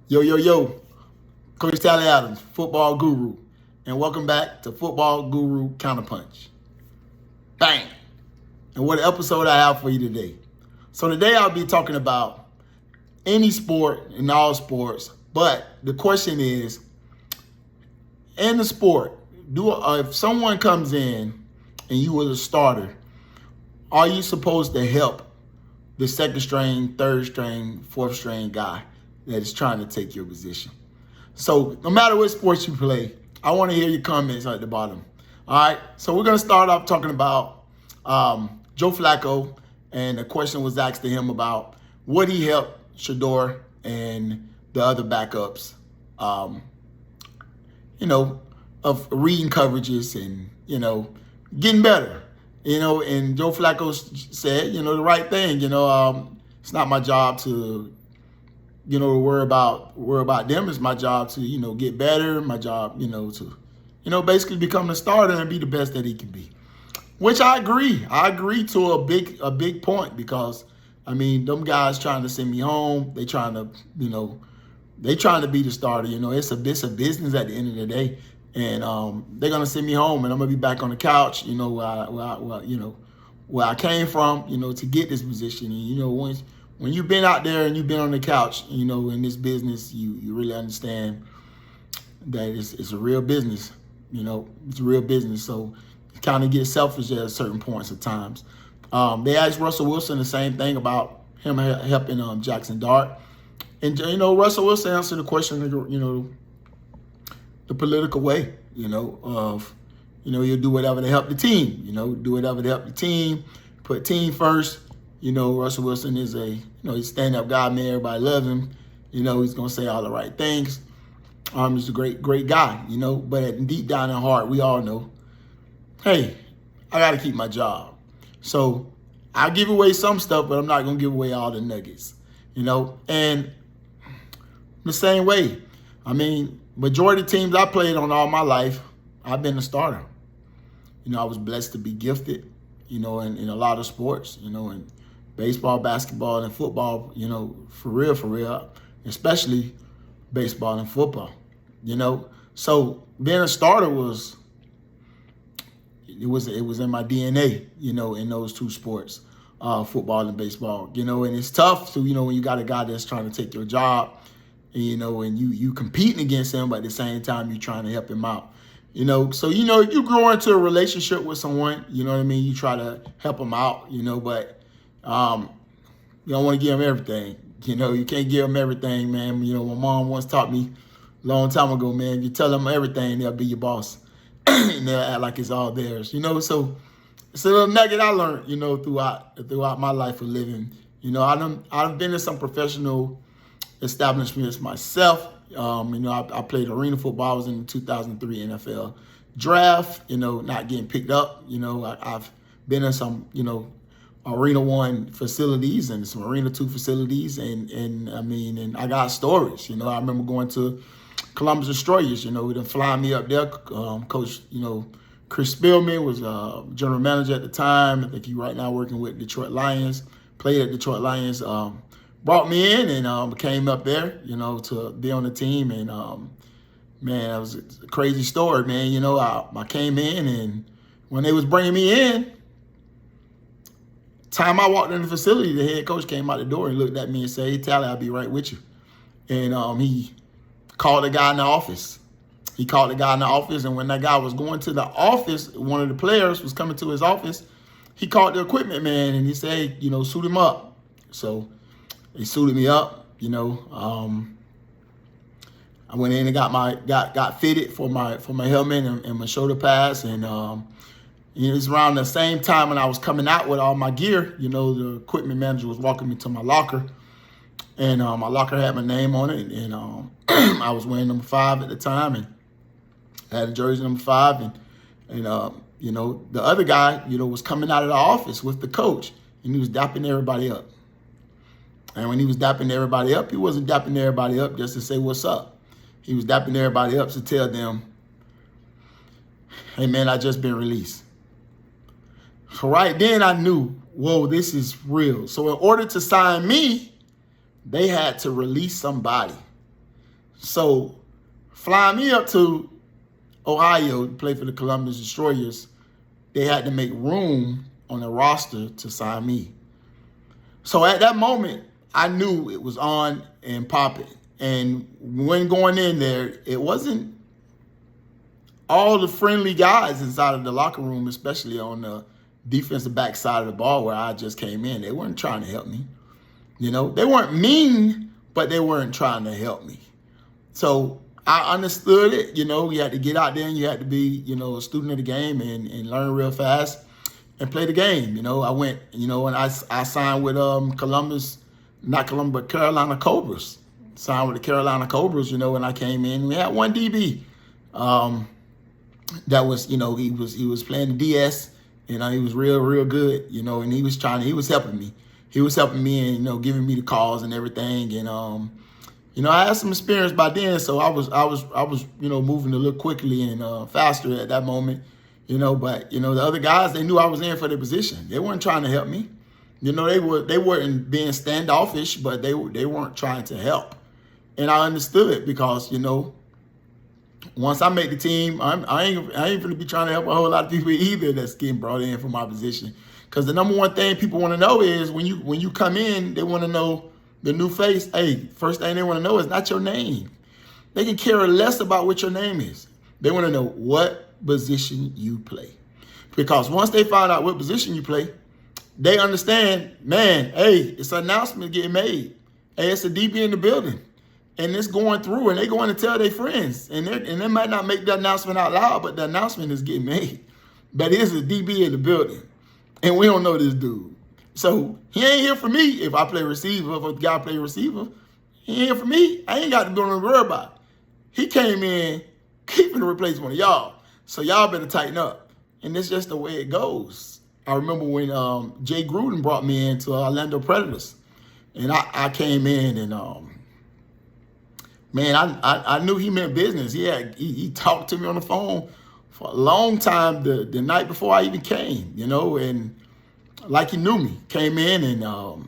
Yo, yo, yo, Coach Tally Adams, football guru, and welcome back to Football Guru Counterpunch. Bang! And what episode I have for you today. So today I'll be talking about any sport and all sports, but the question is, in the sport, if someone comes in and you were the starter, are you supposed to help the second string, third string, fourth string guy that is trying to take your position? So no matter what sports you play, I want to hear your comments at the bottom. All right, so we're going to start off talking about Joe Flacco, and the question was asked to him about would he help Shedeur and the other backups, of reading coverages and, getting better. And Joe Flacco said, the right thing. It's not my job to, to worry about them. It's my job to, get better. My job, to, basically become the starter and be the best that he can be. Which I agree. I agree to a big point because, them guys trying to send me home. They trying to, trying to be the starter. It's a business at the end of the day. And they're gonna send me home, and I'm gonna be back on the couch, where I came from, to get this position. And when you've been out there and you've been on the couch, in this business, you really understand that it's a real business. It's a real business. So you kind of get selfish at certain points at times. They asked Russell Wilson the same thing about him helping Jackson Dart, and Russell Wilson answered the question, the political way, of, you'll do whatever to help the team, do whatever to help the team, put team first. Russell Wilson is he's a stand-up guy, man. Everybody loves him. He's going to say all the right things. He's a great guy, but deep down in heart, we all know, hey, I got to keep my job. So I'll give away some stuff, but I'm not going to give away all the nuggets, and the same way, majority of teams I played on all my life, I've been a starter. I was blessed to be gifted, in a lot of sports, in baseball, basketball, and football, for real, especially baseball and football, So being a starter was in my DNA, in those two sports, football and baseball, and it's tough to, when you got a guy that's trying to take your job, and you competing against him, but at the same time, you're trying to help him out. So, you grow into a relationship with someone, you try to help them out, but you don't want to give them everything. You can't give them everything, man. My mom once taught me a long time ago, man, you tell them everything, they'll be your boss. And they'll act like it's all theirs, So it's a little nugget I learned, throughout my life of living. I've been in some professional establishments myself. I played arena football. I was in the 2003 NFL draft, not getting picked up. I've been in some, Arena 1 facilities and some Arena 2 facilities. And I got stories. I remember going to Columbus Destroyers, they fly me up there. Coach, Chris Spielman was general manager at the time. I think he right now working with Detroit Lions, played at Detroit Lions. Brought me in and came up there, to be on the team. And, man, that was a crazy story, man. I came in, and when they was bringing me in, time I walked in the facility, the head coach came out the door and looked at me and said, "Hey, Tally, I'll be right with you." And he called the guy in the office. And when that guy was going to the office, one of the players was coming to his office, he called the equipment man, and he said, suit him up. So they suited me up, I went in and got fitted for my helmet and my shoulder pads, and it was around the same time when I was coming out with all my gear. The equipment manager was walking me to my locker, and my locker had my name on it, and I was wearing number 5 at the time, and I had a jersey number 5, and the other guy, was coming out of the office with the coach, and he was dapping everybody up. And when he was dapping everybody up, he wasn't dapping everybody up just to say what's up. He was dapping everybody up to tell them, "Hey, man, I just been released." So right then I knew, whoa, this is real. So in order to sign me, they had to release somebody. So flying me up to Ohio to play for the Columbus Destroyers, they had to make room on the roster to sign me. So at that moment, I knew it was on and popping. And when going in there, it wasn't all the friendly guys inside of the locker room, especially on the defensive back side of the ball where I just came in. They weren't trying to help me. You know, they weren't mean, but they weren't trying to help me. So I understood it. You know, you had to get out there and you had to be, you know, a student of the game and learn real fast and play the game. You know, I went, you know, and I signed with but Carolina Cobras. Signed with the Carolina Cobras, you know, when I came in. We had one DB that was, you know, he was playing the DS. You know, he was real good, you know, and he was helping me. He was helping me and, you know, giving me the calls and everything. And, you know, I had some experience by then, so I was, you know, moving a little quickly and faster at that moment, you know. But, you know, the other guys, they knew I was in for their position. They weren't trying to help me. You know, they weren't being standoffish, but they weren't trying to help. And I understood it because, you know, once I make the team, I ain't going to be trying to help a whole lot of people either that's getting brought in for my position. Because the number one thing people want to know is when you come in, they want to know the new face. Hey, first thing they want to know is not your name. They can care less about what your name is. They want to know what position you play. Because once they find out what position you play, they understand, man, hey, it's an announcement getting made. Hey, it's a DB in the building. And it's going through, and they're going to tell their friends. And they might not make the announcement out loud, but the announcement is getting made. But it's a DB in the building. And we don't know this dude. So he ain't here for me if I play receiver, if a guy play receiver. He ain't here for me. I ain't got to go to worry about it. He came in keeping to replace one of y'all. So y'all better tighten up. And it's just the way it goes. I remember when Jay Gruden brought me into Orlando Predators. And I came in and, man, I knew he meant business. He talked to me on the phone for a long time the night before I even came, you know, and like he knew me. Came in and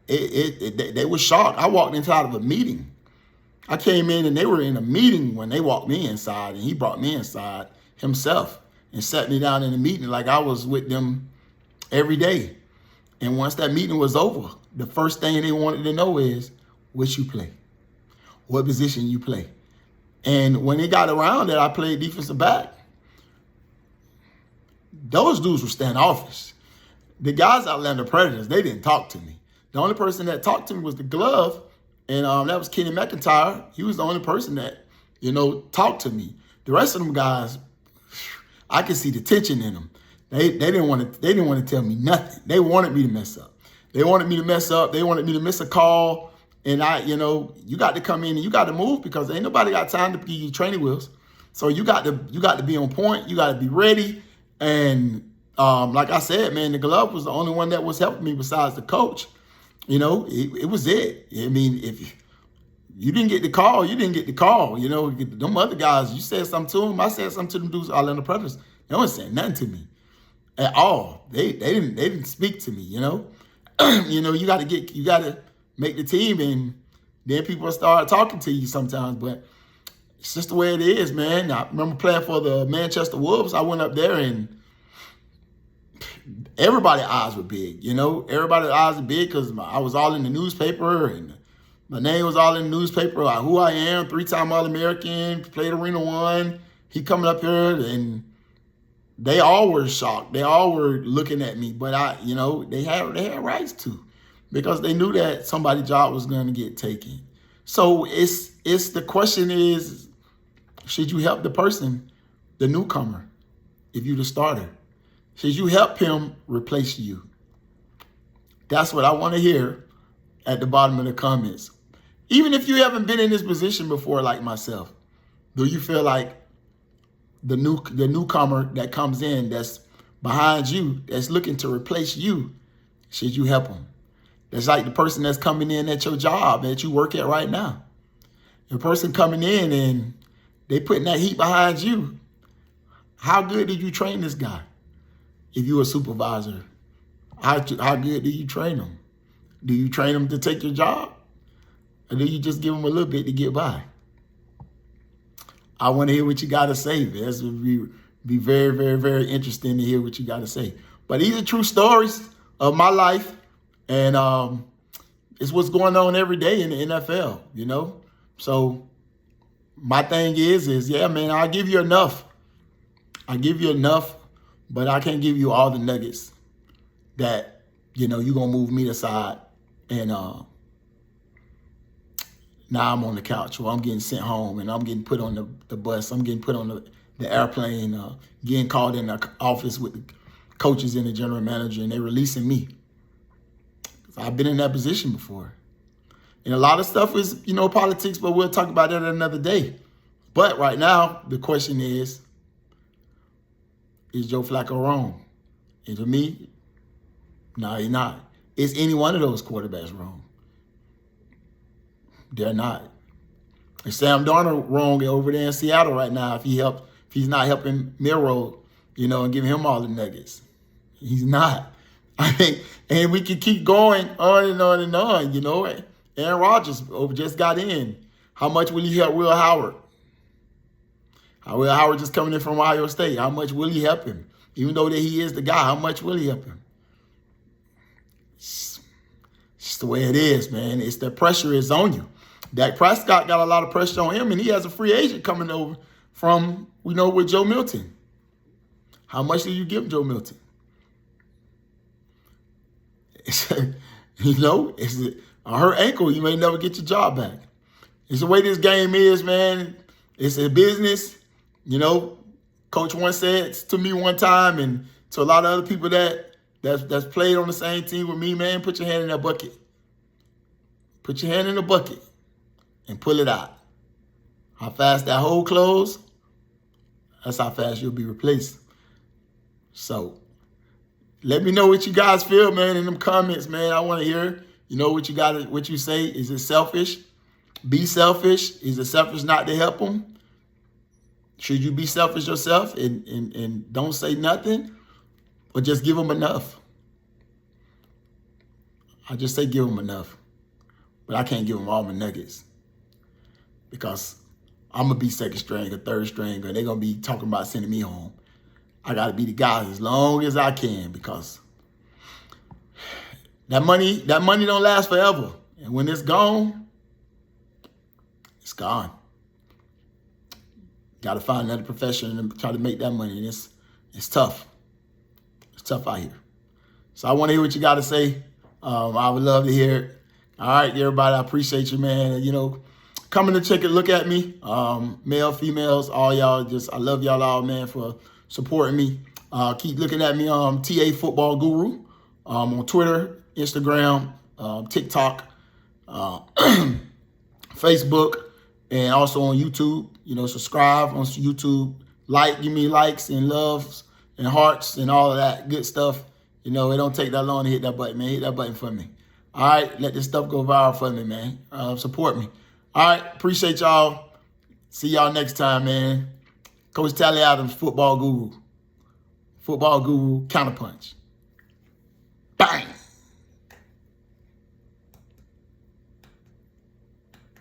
they were shocked. I walked inside of a meeting. I came in and they were in a meeting when they walked me inside, and he brought me inside himself and sat me down in a meeting like I was with them every day. And once that meeting was over, the first thing they wanted to know is what you play, what position you play. And when it got around that I played defensive back, those dudes were standoffish. The guys out Orlando Predators, they didn't talk to me. The only person that talked to me was the glove, and that was Kenny McIntyre. He was the only person that, you know, talked to me. The rest of them guys, I could see the tension in them. They didn't want to tell me nothing. They wanted me to mess up. They wanted me to mess up. They wanted me to miss a call. And you know, you got to come in and you got to move because ain't nobody got time to give you training wheels. So you got to be on point. You got to be ready. And like I said, man, the glove was the only one that was helping me besides the coach. You know, it was it. I mean, if you didn't get the call, you didn't get the call. You know, them other guys, you said something to them. I said something to them dudes, Orlando Predators. They weren't saying nothing to me at all. They didn't speak to me. You know, you know, you got to make the team, and then people start talking to you sometimes. But it's just the way it is, man. I remember playing for the Manchester Wolves. I went up there, and everybody's eyes were big. You know, everybody's eyes were big because I was all in the newspaper, and my name was all in the newspaper. Like who I am, 3-time All-American, played Arena 1. He coming up here, and they all were shocked. They all were looking at me, but you know, they had rights to, because they knew that somebody's job was going to get taken. So it's the question is, should you help the person, the newcomer, if you're the starter? Should you help him replace you? That's what I want to hear at the bottom of the comments. Even if you haven't been in this position before, like myself, do you feel like the newcomer that comes in, that's behind you, that's looking to replace you, should you help him? That's like the person that's coming in at your job that you work at right now. The person coming in and they putting that heat behind you. How good did you train this guy? If you're a supervisor, how good do you train him? Do you train him to take your job? Or do you just give them a little bit to get by? I want to hear what you got to say. This would be very, very, very interesting to hear what you got to say. But these are true stories of my life. And it's what's going on every day in the NFL, you know? So my thing is, yeah, man, I'll give you enough. I give you enough, but I can't give you all the nuggets that, you know, you're going to move me aside. And now I'm on the couch, or I'm getting sent home, and I'm getting put on the bus. I'm getting put on the airplane, getting called in the office with the coaches and the general manager, and they're releasing me. I've been in that position before. And a lot of stuff is, you know, politics, but we'll talk about that another day. But right now, the question is Joe Flacco wrong? And to me, no, he's not. Is any one of those quarterbacks wrong? They're not. Is Sam Darnold wrong over there in Seattle right now if he's not helping Miro, you know, and giving him all the nuggets? He's not. I think, and we can keep going on and on and on, you know. Aaron Rodgers just got in. How much will he help Will Howard? Will Howard just coming in from Ohio State. How much will he help him? Even though that he is the guy, how much will he help him? It's just the way it is, man. It's the pressure is on you. Dak Prescott got a lot of pressure on him, and he has a free agent coming over from, we know, with Joe Milton. How much do you give Joe Milton? You know, it's a hurt ankle, you may never get your job back. It's the way this game is, man. It's a business. You know, Coach once said to me one time, and to a lot of other people that's played on the same team with me, man, put your hand in that bucket. Put your hand in the bucket and pull it out. How fast that hole closes, that's how fast you'll be replaced. So let me know what you guys feel, man, in them comments, man. I want to hear, you know, what you say. Is it selfish? Be selfish. Is it selfish not to help them? Should you be selfish yourself and don't say nothing? Or just give them enough? I just say give them enough. But I can't give them all my nuggets. Because I'm going to be second string or third string, or they're going to be talking about sending me home. I got to be the guy as long as I can, because that money don't last forever. And when it's gone, it's gone. Got to find another profession and try to make that money. And it's tough. It's tough out here. So I want to hear what you got to say. I would love to hear it. All right, everybody, I appreciate you, man. And, you know, coming to check it, look at me. Male, females, all y'all, I love y'all all, man, for supporting me. Keep looking at me, TA Football Guru, on Twitter, Instagram, TikTok, Facebook, and also on YouTube. You know, subscribe on YouTube, give me likes and loves and hearts and all of that good stuff. You know, it don't take that long to hit that button, man. Hit that button for me. All right, let this stuff go viral for me, man. Support me. All right, appreciate y'all. See y'all next time, man. Coach Tally Adams, Football Guru. Football Guru, Counterpunch. Bang!